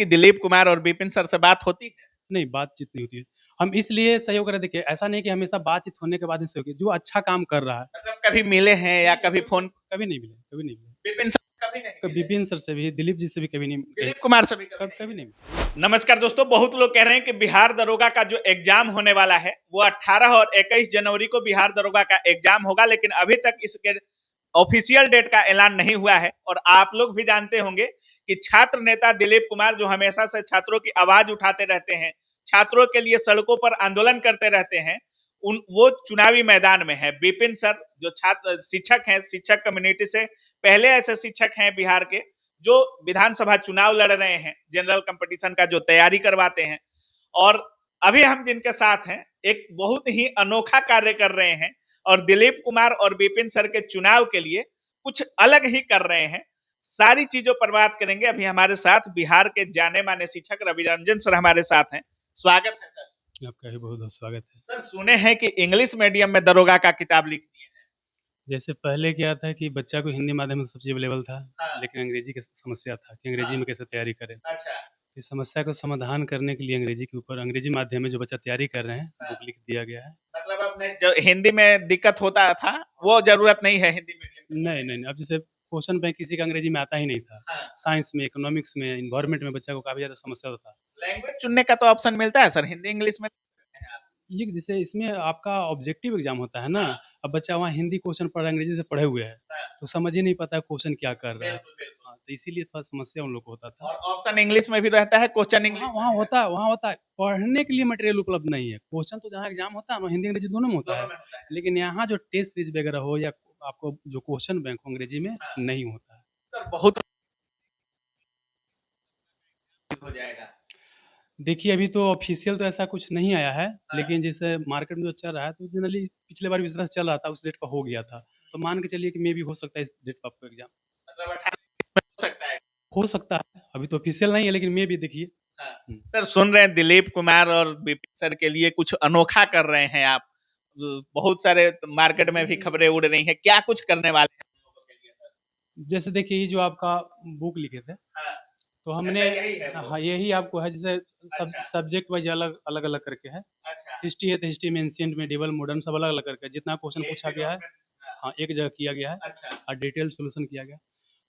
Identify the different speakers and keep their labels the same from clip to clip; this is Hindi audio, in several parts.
Speaker 1: आपकी दिलीप कुमार और विपिन सर से बात होती है?
Speaker 2: नहीं, बातचीत नहीं होती है। हम इसलिए सहयोग कर रहे, देखिए ऐसा नहीं कि हमेशा बातचीत होने के बाद ही सहयोग, जो अच्छा काम कर रहा है।
Speaker 1: मतलब कभी मिले हैं या कभी फोन?
Speaker 2: कभी नहीं मिले, कभी नहीं मिले।
Speaker 1: विपिन सर कभी नहीं मिले?
Speaker 2: विपिन सर से भी, दिलीप जी से भी कभी नहीं,
Speaker 1: दिलीप कुमार से भी
Speaker 2: कभी नहीं।
Speaker 1: नमस्कार दोस्तों, बहुत लोग कह रहे हैं कि बिहार दरोगा का जो एग्जाम होने वाला है वो 18 और 21 जनवरी को बिहार दरोगा का एग्जाम होगा, लेकिन अभी तक इसके ऑफिशियल डेट का ऐलान नहीं हुआ है। और आप लोग भी जानते होंगे कि छात्र नेता दिलीप कुमार जो हमेशा से छात्रों की आवाज उठाते रहते हैं, छात्रों के लिए सड़कों पर आंदोलन करते रहते हैं, उन वो चुनावी मैदान में है। विपिन सर जो छात्र शिक्षक हैं, शिक्षक कम्युनिटी से पहले ऐसे शिक्षक हैं बिहार के जो विधानसभा चुनाव लड़ रहे हैं, जनरल कंपटीशन का जो तैयारी करवाते हैं। और अभी हम जिनके साथ हैं एक बहुत ही अनोखा कार्य कर रहे हैं और दिलीप कुमार और विपिन सर के चुनाव के लिए कुछ अलग ही कर रहे हैं। सारी चीजों पर बात करेंगे। अभी हमारे साथ बिहार के जाने माने शिक्षक रवि रंजन सर हमारे साथ हैं। स्वागत है सर।
Speaker 2: आपका भी बहुत बहुत स्वागत है
Speaker 1: सर। सुने हैं कि इंग्लिश मीडियम में दरोगा का किताब लिख दिए हैं।
Speaker 2: जैसे पहले क्या था कि बच्चा को हिंदी माध्यम में सब चीज अवेलेबल था,
Speaker 1: हाँ।
Speaker 2: लेकिन अंग्रेजी की समस्या था कि अंग्रेजी में कैसे तैयारी करें।
Speaker 1: अच्छा।
Speaker 2: तो इस समस्या को समाधान करने के लिए अंग्रेजी के ऊपर, अंग्रेजी माध्यम में जो बच्चा तैयारी कर रहे हैं,
Speaker 1: हाँ।
Speaker 2: बुक लिख दिया गया है।
Speaker 1: मतलब अपने जो हिंदी में दिक्कत होता था वो जरूरत नहीं है हिंदी मीडियम।
Speaker 2: नहीं नहीं नहीं, अब जैसे क्वेश्चन बैंक किसी का अंग्रेजी में आता ही नहीं था।
Speaker 1: हाँ।
Speaker 2: साइंस में, इकोनॉमिक्स में, इन्वायरमेंट में बच्चा को काफी ज्यादा समस्या होता था।
Speaker 1: लैंग्वेज चुनने का तो ऑप्शन मिलता है सर, हिंदी इंग्लिश में।
Speaker 2: ये जैसे इसमें आपका ऑब्जेक्टिव एग्जाम होता है ना।
Speaker 1: हाँ।
Speaker 2: अब बच्चा वहाँ हिंदी क्वेश्चन पढ़ रहा है, अंग्रेजी से पढ़े हुए है,
Speaker 1: हाँ।
Speaker 2: तो समझ ही नहीं पाता क्वेश्चन क्या कर रहा है।
Speaker 1: बिल्कुल बिल्कुल।
Speaker 2: हाँ, तो इसीलिए थोड़ा समस्या उन लोग को होता था।
Speaker 1: और ऑप्शन इंग्लिश में भी रहता है, क्वेश्चन इंग्लिश
Speaker 2: वहाँ वहाँ होता है, वहाँ होता है, पढ़ने के लिए मटेरियल उपलब्ध नहीं है। क्वेश्चन तो जहाँ एग्जाम होता है ना, हिंदी अंग्रेजी दोनों में होता
Speaker 1: दोनों
Speaker 2: है,
Speaker 1: में होता है।
Speaker 2: लेकिन यहाँ जो टेस्ट सीरीज वगैरह हो या आपको जो क्वेश्चन बैंक हो अंग्रेजी में,
Speaker 1: हाँ।
Speaker 2: नहीं होता है।
Speaker 1: सर बहुत हो जाएगा।
Speaker 2: देखिए अभी तो ऑफिशियल तो ऐसा कुछ नहीं आया है,
Speaker 1: हाँ।
Speaker 2: लेकिन जैसे मार्केट में जो चल रहा है तो जनरली पिछले बार भी इस तरह से चल रहा था, उस डेट पर हो गया था। तो मान के चलिए कि मे भी हो सकता है इस डेट पर आपको एग्जाम
Speaker 1: मतलब 18 में हो सकता है।
Speaker 2: हो सकता है। अभी तो ऑफिशियल नहीं है, लेकिन मे भी देखिए।
Speaker 1: हाँ। सर सुन रहे हैं दिलीप कुमार और विपिन सर के लिए कुछ अनोखा कर रहे हैं आप। बहुत सारे मार्केट में भी खबरें उड़ रही हैं, क्या कुछ करने वाले हैं हम लोगों के लिए सर?
Speaker 2: जैसे देखिए ये जो आपका बुक लिखे थे,
Speaker 1: हाँ।
Speaker 2: तो हमने,
Speaker 1: अच्छा यही है वो?
Speaker 2: हाँ यही आपको है, जैसे
Speaker 1: अच्छा।
Speaker 2: सब्जेक्ट वाइज अलग अलग अलग करके है।
Speaker 1: अच्छा।
Speaker 2: हिस्ट्री है तो हिस्ट्री में एंशिएंट मेडिवल मॉडर्न सब अलग अलग करके जितना क्वेश्चन
Speaker 1: ये
Speaker 2: पूछा
Speaker 1: भी
Speaker 2: गया है,
Speaker 1: डॉक्यूमेंट। हाँ।
Speaker 2: हाँ एक जगह किया गया है
Speaker 1: अच्छा।
Speaker 2: और डिटेल सोल्यूशन किया गया।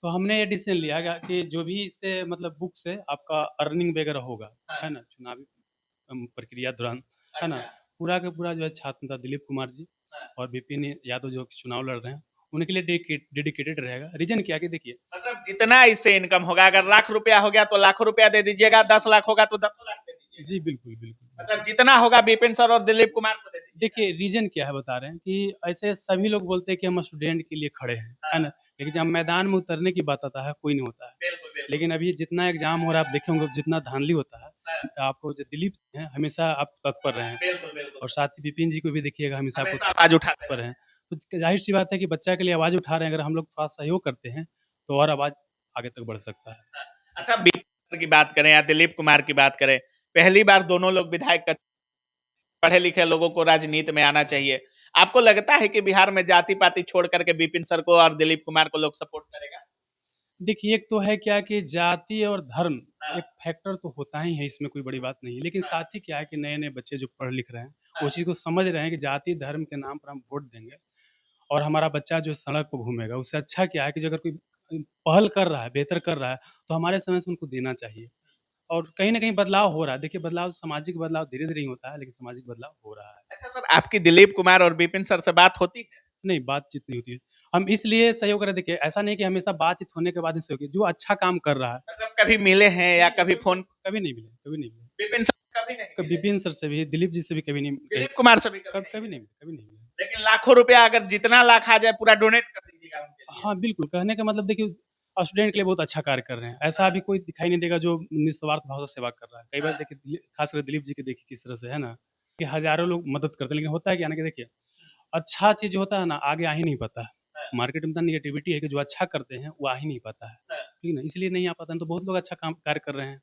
Speaker 2: तो हमने ये डिसीजन लिया गया कि जो भी इससे मतलब बुक से आपका अर्निंग वगैरह होगा,
Speaker 1: हाँ।
Speaker 2: है ना, चुनावी प्रक्रिया दौरान, है ना,
Speaker 1: अच्छा।
Speaker 2: पूरा का पूरा जो है छात्र नेता दिलीप कुमार जी
Speaker 1: हाँ।
Speaker 2: और विपिन यादव जो चुनाव लड़ रहे हैं उनके लिए डेडिकेटेड रहेगा। रीजन क्या कि देखिए,
Speaker 1: मतलब जितना इससे इनकम होगा, अगर लाख रुपया हो गया तो लाखों रुपया दे दीजिएगा, 10 लाख होगा तो 10 लाख दे दीजिएगा।
Speaker 2: जी बिल्कुल बिल्कुल
Speaker 1: मतलब जितना होगा विपिन सर और दिलीप कुमार को दे दीजिएगा।
Speaker 2: देखिए रीजन क्या है बता रहे हैं कि ऐसे सभी लोग बोलते हैं कि हम स्टूडेंट के लिए खड़े हैं, है ना, लेकिन जब मैदान में उतरने की बात आता है कोई नहीं होता है।
Speaker 1: बिल्कुल बिल्कुल।
Speaker 2: लेकिन अभी जितना एग्जाम हो रहा है आप देखे होंगे, जितना धांधली होता है, आपको जो दिलीप हैं हमेशा आप तत्पर रहे हैं,
Speaker 1: बिल्कुल बिल्कुल।
Speaker 2: और साथ ही विपिन जी को भी देखिएगा हमेशा आपको
Speaker 1: हमेशा आवाज उठाते
Speaker 2: तत्पर
Speaker 1: रहे।
Speaker 2: हैं। तो जाहिर सी बात है कि बच्चा के लिए आवाज उठा रहे हैं, अगर हम लोग थोड़ा सहयोग करते हैं तो और आवाज आगे तक बढ़ सकता है।
Speaker 1: अच्छा विपिन सर की बात करें या दिलीप कुमार की बात करें, पहली बार दोनों लोग विधायक, पढ़े लिखे लोगों को राजनीति में आना चाहिए। आपको लगता है कि बिहार में जाति पाति छोड़ करके विपिन सर को और दिलीप कुमार को लोग सपोर्ट करेगा?
Speaker 2: देखिए एक तो है क्या कि जाति और धर्म
Speaker 1: हाँ।
Speaker 2: एक फैक्टर तो होता ही है, इसमें कोई बड़ी बात नहीं है, लेकिन
Speaker 1: हाँ।
Speaker 2: साथ ही क्या है कि नए नए बच्चे जो पढ़ लिख रहे हैं वो
Speaker 1: हाँ।
Speaker 2: चीज़ को समझ रहे हैं कि जाति धर्म के नाम पर हम वोट देंगे और हमारा बच्चा जो सड़क पर घूमेगा, उससे अच्छा क्या है कि जो अगर कोई पहल कर रहा है, बेहतर कर रहा है, तो हमारे समय से उनको देना चाहिए। और कहीं ना कहीं बदलाव हो रहा है। देखिए बदलाव, सामाजिक बदलाव धीरे धीरे ही होता है, लेकिन सामाजिक बदलाव हो रहा है।
Speaker 1: अच्छा सर, आपकी दिलीप कुमार और विपिन सर से बात होती है?
Speaker 2: नहीं, बातचीत नहीं होती है। हम इसलिए सहयोग कर रहे, देखिए ऐसा नहीं कि हमेशा बातचीत होने के बाद ही सहयोग, जो अच्छा काम कर रहा है।
Speaker 1: मतलब कभी मिले हैं या कभी फोन?
Speaker 2: कभी नहीं मिले, कभी नहीं मिले।
Speaker 1: विपिन सर कभी नहीं मिले?
Speaker 2: विपिन सर से भी, दिलीप जी से भी कभी नहीं,
Speaker 1: दिलीप कुमार से भी
Speaker 2: कभी नहीं मिले, कभी नहीं मिले।
Speaker 1: लेकिन लाखों रुपया अगर जितना लाख आ जाए पूरा डोनेट कर दीजिएगा उनके लिए।
Speaker 2: हाँ बिल्कुल, कहने का मतलब देखिए स्टूडेंट के लिए बहुत अच्छा कार्य कर रहे हैं। ऐसा अभी कोई दिखाई नहीं देगा जो निस्वार्थ भाव से सेवा कर रहा है। कई बार देखिए खासकर दिलीप जी के देखिए किस तरह से, है ना, कि हजारों लोग मदद करते हैं, लेकिन होता है क्या ना कि देखिए अच्छा चीज़ होता है ना, आगे आ ही नहीं पाता है। मार्केट में इतना नेगेटिविटी है कि जो अच्छा करते हैं वो आ ही नहीं पाता है, ठीक है ना, इसलिए नहीं आ पाता है। तो बहुत लोग अच्छा काम कार्य कर रहे हैं।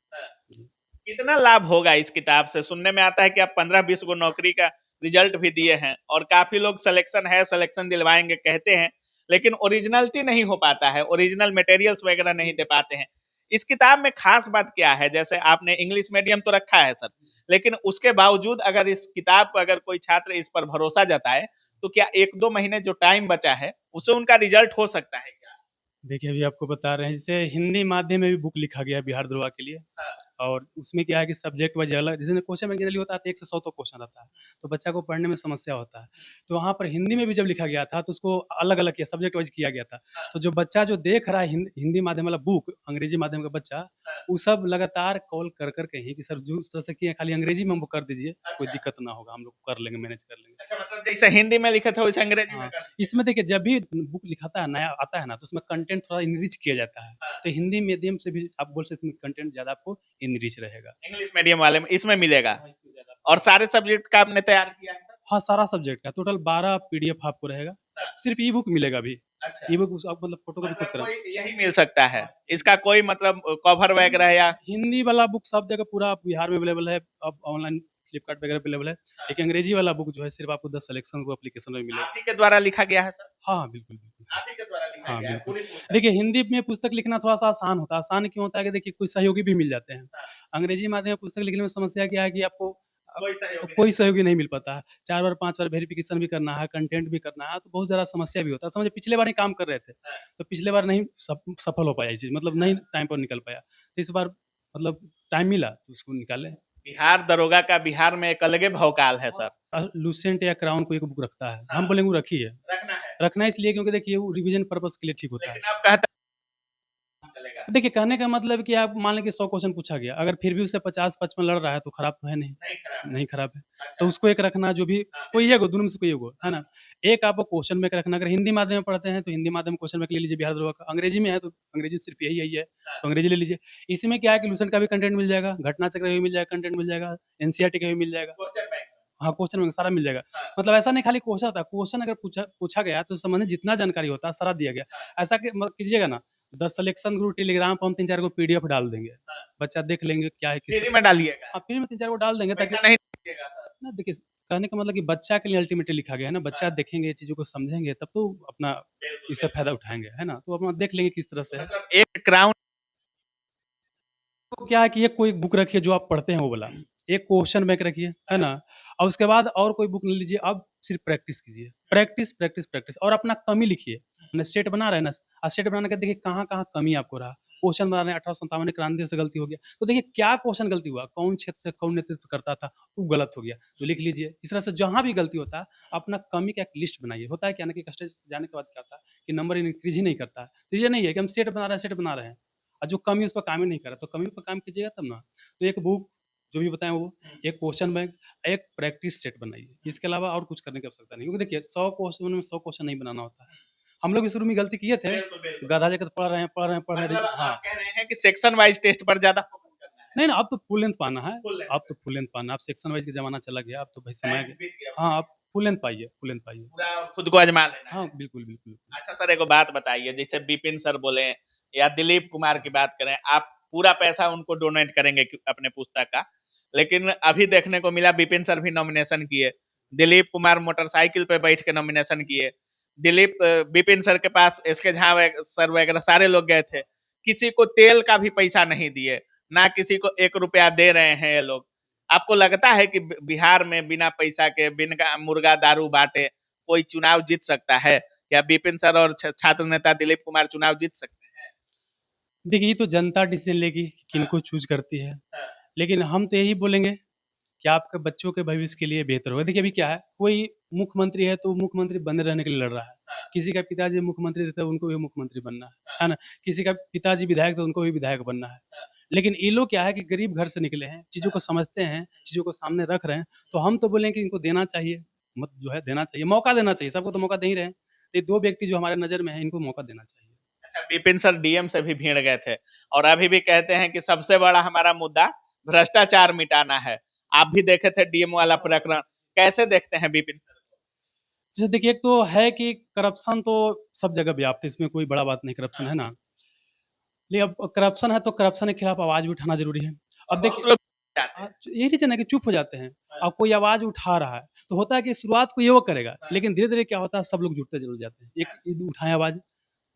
Speaker 2: जी।
Speaker 1: कितना लाभ होगा इस किताब से? सुनने में आता है कि आप 15-20 गो नौकरी का रिजल्ट भी दिए हैं और काफी लोग सिलेक्शन है, सिलेक्शन दिलवाएंगे कहते हैं, लेकिन ओरिजिनलिटी नहीं हो पाता है, ओरिजिनल मटेरियल्स वगैरह नहीं दे पाते हैं। इस किताब में खास बात क्या है? जैसे आपने इंग्लिश मीडियम तो रखा है सर, लेकिन उसके बावजूद अगर इस किताब पर अगर कोई छात्र इस पर भरोसा जताए, तो क्या 1-2 महीने जो टाइम बचा है, उससे उनका रिजल्ट हो सकता है क्या?
Speaker 2: देखिए, अभी आपको बता रहे हैं, जैसे हिंदी माध्यम में भी बुक लिखा गया है बिहार दरोगा के लिए।
Speaker 1: हाँ,
Speaker 2: और उसमें क्या है कि सब्जेक्ट वाइज अलग, जैसे क्वेश्चन में जनरली होता है तो 1 से 100 तक क्वेश्चन रहता है, तो बच्चा को पढ़ने में समस्या होता है। तो वहाँ पर हिंदी में भी जब लिखा गया था तो उसको अलग-अलग किया, सब्जेक्ट वाइज किया गया था।
Speaker 1: हाँ,
Speaker 2: तो जो बच्चा जो देख रहा है हिंदी माध्यम वाला बुक, अंग्रेजी माध्यम का बच्चा,
Speaker 1: हाँ।
Speaker 2: वो सब लगातार कॉल कर के ही कि सर जो उस तरह से किए खाली अंग्रेजी में हमको कर दीजिए, कोई
Speaker 1: अच्छा,
Speaker 2: दिक्कत ना होगा, हम लोग कर लेंगे, मैनेज कर लेंगे।
Speaker 1: अच्छा मतलब जैसे हिंदी में लिखे थे वैसे अंग्रेजी में
Speaker 2: हाँ,
Speaker 1: कर दिए।
Speaker 2: इसमें देखिए जब भी बुक लिखाता है, नया आता है ना, तो उसमें कंटेंट थोड़ा इनरिच किया जाता है।
Speaker 1: हाँ,
Speaker 2: तो हिंदी मीडियम से भी आप बोल सकते हैं कंटेंट ज़्यादा आपको इनरिच रहेगा।
Speaker 1: इंग्लिश मीडियम वाले में इसमें मिलेगा।
Speaker 2: हाँ, इसमें ज़्यादा
Speaker 1: और
Speaker 2: आपको।
Speaker 1: सारे सब्जेक्ट का आपने तैयार किया है सर?
Speaker 2: हाँ, सारा सब्जेक्ट का टोटल 12 पीडीएफ आपको रहेगा।
Speaker 1: हाँ,
Speaker 2: सिर्फ़ ई-बुक मिलेगा अभी।
Speaker 1: अच्छा।
Speaker 2: ई-बुक उस आप मतलब फ़ोटोकॉपी खुद
Speaker 1: मतलब
Speaker 2: करा।
Speaker 1: कोई यही मिल सकता है, इसका कोई मतलब कवर वगैरह या
Speaker 2: हिंदी वाला बुक सब जगह पूरा बिहार में अवेलेबल है, अब ऑनलाइन फ्लिपकार्ट वगैरह पे अवेलेबल है। लेकिन अंग्रेजी वाला बुक जो है सिर्फ़ आपको 10 सिलेक्शन को एप्लीकेशन में मिलेगा।
Speaker 1: आप ही के द्वारा लिखा गया है सर?
Speaker 2: हाँ, बिल्कुल, बिल्कुल।
Speaker 1: आप ही के द्वारा लिखा
Speaker 2: हाँ,
Speaker 1: गया है
Speaker 2: बिल्कुल।
Speaker 1: पूरी पुस्तक?
Speaker 2: देखिए हिंदी में पुस्तक लिखना थोड़ा-सा आसान होता है। आसान क्यों होता है कि देखिए कोई सहयोगी भी मिल जाते हैं।
Speaker 1: हाँ,
Speaker 2: अंग्रेजी माध्यम में पुस्तक लिखने में समस्या क्या है कि आपको
Speaker 1: कोई सहयोगी नहीं
Speaker 2: कोई
Speaker 1: मिला।
Speaker 2: सहयोगी नहीं मिल पाता है। 4 बार 5 बार वेरिफ़िकेशन भी करना है, कंटेंट भी करना है, तो बहुत ज़्यादा समस्या भी होता है। समझिए पिछले बार ही काम कर रहे थे,
Speaker 1: हाँ,
Speaker 2: तो पिछले बार नहीं सफल हो पाया ये चीज़, मतलब नहीं टाइम पर निकल पाया। तो इस बार मतलब टाइम मिला तो उसको निकाले।
Speaker 1: बिहार दरोगा का बिहार में एक अलगे भौकाल है सर।
Speaker 2: लूसेंट या क्राउन कोई एक बुक रखता है। हम
Speaker 1: हाँ,
Speaker 2: बोलेंगे वो रखिए।
Speaker 1: रखना है,
Speaker 2: रखना इसलिए क्योंकि देखिए वो रिवीज़न पर्पज़ के लिए ठीक होता है।
Speaker 1: लेकिन आप कहते हैं चलेगा,
Speaker 2: देखिए, कहने का मतलब कि आप मान लें कि 100 क्वेश्चन पूछा गया, अगर फिर भी उससे 50-55 लड़ रहा है, तो खराब तो है नहीं,
Speaker 1: नहीं खराब है।
Speaker 2: नहीं खराब है। तो
Speaker 1: अच्छा,
Speaker 2: उसको एक रखना जो भी
Speaker 1: हाँ,
Speaker 2: कोई एक हो, दोनों में से कोई एक हो, है ना? एक आपको क्वेश्चन बैंक रखना, अगर हिंदी माध्यम में पढ़ते हैं, तो हिंदी माध्यम क्वेश्चन बैंक ले लीजिए बिहार दरोगा का, अंग्रेजी में है, तो अंग्रेजी सिर्फ़ यही-यही है,
Speaker 1: हाँ,
Speaker 2: तो अंग्रेजी ले लीजिए। इसमें क्या है कि लूसेंट का भी कंटेंट मिल जाएगा, घटना चक्र का भी मिल जाएगा, कंटेंट मिल जाएगा, एनसीईआरटी का भी मिल जाएगा।
Speaker 1: Question bank.
Speaker 2: हाँ, क्वेश्चन बैंक सारा मिल जाएगा।
Speaker 1: हाँ,
Speaker 2: मतलब ऐसा नहीं खाली क्वेश्चन आता है, क्वेश्चन अगर पूछा पूछा गया, तो संबंधित जितना जानकारी होता है, सारा दिया गया।
Speaker 1: हाँ,
Speaker 2: ऐसा कि मत कीजिएगा ना, 10 सिलेक्शन ग्रुप टेलीग्राम पर हम 3-4 को पीडीएफ डाल देंगे।
Speaker 1: हाँ,
Speaker 2: बच्चा देख लेंगे क्या है, किस
Speaker 1: फ्री
Speaker 2: तरह।
Speaker 1: में डालिएगा,
Speaker 2: हाँ, फ्री में 3-4 को डाल देंगे ताकि
Speaker 1: पैसा नहीं दीजिएगा सर।
Speaker 2: ना देखिए, कहने का मतलब कि बच्चा के लिए अल्टीमेटली लिखा गया है ना, बच्चा
Speaker 1: हाँ,
Speaker 2: देखेंगे, ये चीज़ों को समझेंगे, तब तो अपना
Speaker 1: बिल्कुल,
Speaker 2: इससे
Speaker 1: बिल्कुल।
Speaker 2: फ़ायदा उठाएँगे, है ना? तो अपना देख लेंगे किस तरह से
Speaker 1: तो
Speaker 2: है।
Speaker 1: मतलब एक क्राउन
Speaker 2: तो क्या है कि एक कोई बुक रखिए जो आप पढ़ते हैं वो वाला, एक क्वेश्चन बैंक रखिए, है ना? और उसके बाद और कोई बुक ले लीजिए, अब सिर्फ़ प्रैक्टिस कीजिए। प्रैक्टिस, प्रैक्टिस, प्रैक्टिस और अपना कमी लिखिए। अपना सेट बना रहे हैं ना, सेट बनाने के देखिए कहाँ-कहाँ कमी आपको रहा। क्वेश्चन बना रहे हैं 1857 में क्रांति से गलती हो गया, तो देखिए क्या क्वेश्चन गलती हुआ, कौन क्षेत्र से कौन नेतृत्व करता था, वो गलत हो गया, तो लिख लीजिए। इस तरह से जहाँ भी गलती होता है, अपना कमी का एक लिस्ट बनाइए। होता है क्या ना कि एक स्टेज जाने के बाद क्या होता है कि नंबर इंक्रीज़ ही नहीं करता है। तो ये नहीं है कि हम सेट बना रहे हैं, सेट बना रहे हैं। और जो कमी है उस पर काम ही नहीं कर रहा, तो कमी पे काम कीजिएगा तब ना। तो एक बुक जो भी बताएँ वो, एक क्वेश्चन बैंक, एक प्रैक्टिस सेट बनाइए। इसके अलावा और कुछ करने की आवश्यकता नहीं, क्योंकि देखिए 100 क्वेश्चन में 100 क्वेश्चन नहीं बनाना होता है। हम लोग भी शुरू में गलती किए थे,
Speaker 1: बिल्कुल, बिल्कुल।
Speaker 2: गधा जैसे पढ़ रहे हैं, पढ़ रहे हैं, पढ़ रहे
Speaker 1: मतलब
Speaker 2: हैं हाँ।
Speaker 1: आप कह रहे हैं कि सेक्शन वाइज़ टेस्ट पर ज़्यादा फोकस करना है,
Speaker 2: नहीं, ना अब तो फुल लेंथ पाना है,
Speaker 1: फुल लेंथ
Speaker 2: अब
Speaker 1: पे,
Speaker 2: तो फुल लेंथ पाना है, अब सेक्शन वाइज़ का ज़माना चला गया, अब तो भाई समय
Speaker 1: टाइम
Speaker 2: के।
Speaker 1: बीत गया
Speaker 2: हाँ,
Speaker 1: उसके
Speaker 2: अब
Speaker 1: लिए,
Speaker 2: फुल लेंथ पाइए, फुल लेंथ पाइए।
Speaker 1: पूरा खुद को आज़मा लेना
Speaker 2: हाँ,
Speaker 1: है।
Speaker 2: बिल्कुल, बिल्कुल, बिल्कुल।
Speaker 1: अच्छा सर एगो बात बताइए, जैसे बिपिन सर बोले या दिलीप कुमार की बात करें, आप पूरा पैसा उनको डोनेट करेंगे अपने पुस्तक का, लेकिन अभी देखने को मिला बिपिन सर भी नॉमिनेशन किए, दिलीप कुमार मोटरसाइकिल पे बैठ के नॉमिनेशन किए, बिपिन सर के पास एसके झा सर वगैरह सारे लोग गए थे, किसी को तेल का भी पैसा नहीं दिए, ना किसी को 1 रुपया दे रहे हैं ये लोग। आपको लगता है कि बिहार में बिना पैसा के बिना मुर्गा दारू बांटे कोई चुनाव जीत सकता है? क्या बिपिन सर और छात्र नेता दिलीप कुमार चुनाव जीत सकते हैं?
Speaker 2: देखिए, ये तो जनता डिसीज़न लेगी कि
Speaker 1: हाँ,
Speaker 2: किनको चूज़ करती है।
Speaker 1: हाँ,
Speaker 2: लेकिन हम तो यही बोलेंगे कि आपके बच्चों के भविष्य के लिए बेहतर होगा। देखिए अभी क्या है, कोई मुख्यमंत्री है तो मुख्यमंत्री बने रहने के लिए लड़ रहा है।
Speaker 1: हाँ,
Speaker 2: किसी का पिताजी मुख्यमंत्री थे तो उनको भी मुख्यमंत्री बनना
Speaker 1: हाँ,
Speaker 2: है ना? किसी का पिताजी विधायक थे तो उनको भी विधायक बनना है।
Speaker 1: हाँ,
Speaker 2: लेकिन ये लोग क्या है कि गरीब घर से निकले हैं, चीज़ों को
Speaker 1: हाँ,
Speaker 2: समझते हैं, चीज़ों को सामने रख रहे हैं, तो हम तो बोलेंगे कि इनको देना चाहिए, मत जो है देना चाहिए, मौका देना चाहिए, सबको तो मौका दे ही रहे हैं। तो ये 2 व्यक्ति जो हमारे नज़र में हैं, इनको मौका देना चाहिए।
Speaker 1: अच्छा बिपिन सर डीएम से भी भिड़ गए थे और अभी भी कहते हैं कि सबसे बड़ा हमारा मुद्दा भ्रष्टाचार मिटाना है। आप भी देखे थे डीएम वाला प्रकरण, कैसे देखते हैं बिपिन सर को?
Speaker 2: जैसे देखिए, एक तो है कि करप्शन तो सब जगह व्याप्त है, इसमें कोई बड़ा बात नहीं करप्शन,
Speaker 1: हाँ,
Speaker 2: है ना? लेकिन अब करप्शन है तो करप्शन के खिलाफ आवाज़ भी उठाना ज़रूरी है।
Speaker 1: और
Speaker 2: अब
Speaker 1: बहुत
Speaker 2: देखिए
Speaker 1: लोग जाते हैं।
Speaker 2: यही रीज़न है कि चुप हो जाते हैं।
Speaker 1: हाँ,
Speaker 2: अब कोई आवाज़ उठा रहा है, तो होता है कि शुरुआत कोई वो करेगा,
Speaker 1: हाँ,
Speaker 2: लेकिन धीरे-धीरे क्या होता है सब लोग जुटते चले जाते हैं। एक
Speaker 1: हाँ,
Speaker 2: उठाएँ आवाज़,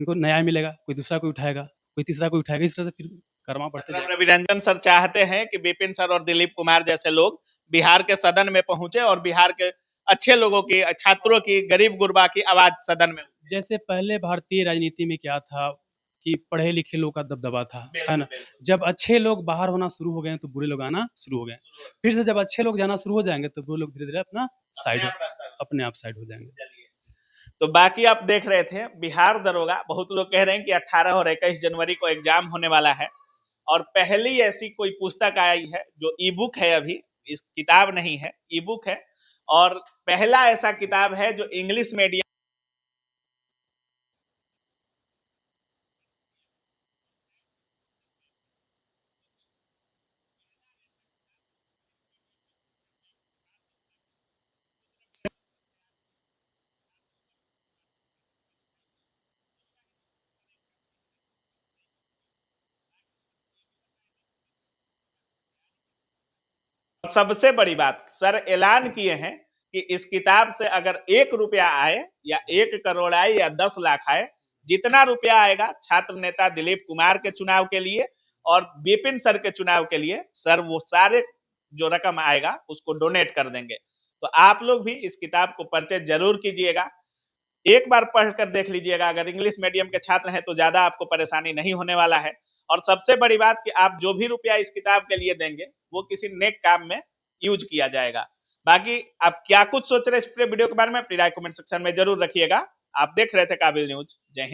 Speaker 2: उनको न्याय मिलेगा, कोई दूसरा कोई उठाएगा, कोई तीसरा कोई उठाएगा, इस तरह से फिर कर्मा बढ़ते
Speaker 1: मतलब
Speaker 2: जाएगा।
Speaker 1: रवि रंजन सर चाहते हैं कि विपिन सर और दिलीप कुमार जैसे लोग बिहार के सदन में पहुंचे और बिहार के अच्छे लोगों की, छात्रों की, गरीब गुरबा की आवाज सदन में।
Speaker 2: जैसे पहले भारतीय राजनीति में क्या था कि पढ़े लिखे लोग का दबदबा था, है ना? जब अच्छे लोग बाहर होना शुरू हो गए हैं, तो बुरे लोग आना शुरू हो गए। फिर से जब अच्छे लोग जाना शुरू हो जाएंगे, तो बुरे लोग धीरे-धीरे अपने आप साइड हो जाएंगे।
Speaker 1: तो बाकी आप देख रहे थे बिहार दरोगा, बहुत लोग कह रहे हैं कि 18 और 21 जनवरी को एग्जाम होने वाला है और पहली ऐसी कोई पुस्तक आई है जो ई बुक है, अभी इस किताब नहीं है, ई बुक है, और पहला ऐसा किताब है जो इंग्लिश मीडियम। सबसे बड़ी बात सर ऐलान किए हैं कि इस किताब से अगर 1 रुपया आए या 1 करोड़ आए या 10 लाख आए, जितना रुपया आएगा छात्र नेता दिलीप कुमार के चुनाव के लिए और विपिन सर के चुनाव के लिए, सर वो सारे जो रकम आएगा उसको डोनेट कर देंगे। तो आप लोग भी इस किताब को परचेज जरूर कीजिएगा, एक बार पढ़कर देख लीजिएगा। अगर इंग्लिश मीडियम के छात्र हैं तो ज्यादा आपको परेशानी नहीं होने वाला है। और सबसे बड़ी बात कि आप जो भी रुपया इस किताब के लिए देंगे वो किसी नेक काम में यूज किया जाएगा। बाकी आप क्या कुछ सोच रहे हैं इस पूरे वीडियो के बारे में, अपनी राय कमेंट सेक्शन में जरूर रखिएगा। आप देख रहे थे काबिल न्यूज। जय हिंद।